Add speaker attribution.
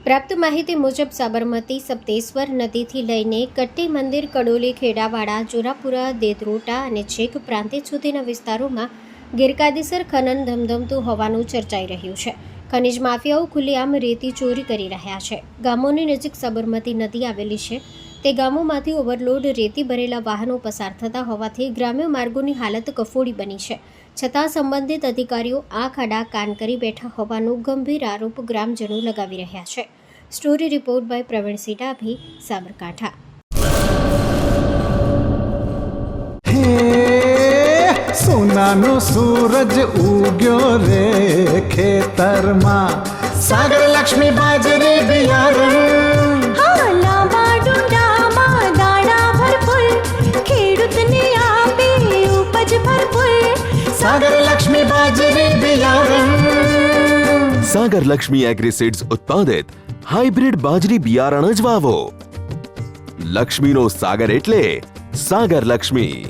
Speaker 1: પ્રાપ્ત માહિતી મુજબ સાબરમતી સપ્તેશ્વર નદીથી લઈને કટ્ટી મંદિર, કડોલી, ખેડાવાડા, જોરાપુરા, દેદરોટા અને છેક પ્રાંતિજ સુધીના વિસ્તારોમાં ગેરકાયદેસર ખનન ધમધમતું હોવાનું ચર્ચાઈ રહ્યું છે. ખનિજ માફિયાઓ ખુલ્લેઆમ રેતી ચોરી કરી રહ્યા છે. ગામોની નજીક સાબરમતી નદી આવેલી છે. તે ગામોમાંથી ઓવરલોડ રેતી ભરેલા વાહનો પસાર થતા હોવાથી ગ્રામ્ય માર્ગોની હાલત કફોડી બની છે. છતાં સંબંધિત અધિકારીઓ આંખ આડા કાન કરી બેઠા હોવાનો ગંભીર આરોપ ગ્રામજનો લગાવી રહ્યા છે. Story report by Pravinsinh Dabhi, Sabarkantha.
Speaker 2: સોનાનો સૂરજ ઉગ્યો રે ખેતરમાં, સાગર લક્ષ્મી બાજરી બિયારણ,
Speaker 3: લાંબા ડુંડામાં દાણા ભરપૂર, ખેડૂતને આપે ઉપજ ભરપૂર.
Speaker 2: સાગર લક્ષ્મી બાજરી બિયારણ.
Speaker 4: સાગર લક્ષ્મી એગ્રીસીડ્સ ઉત્પાદિત હાઇબ્રિડ બાજરી બિયારણ જ વાવો. લક્ષ્મીનો સાગર એટલે સાગર લક્ષ્મી.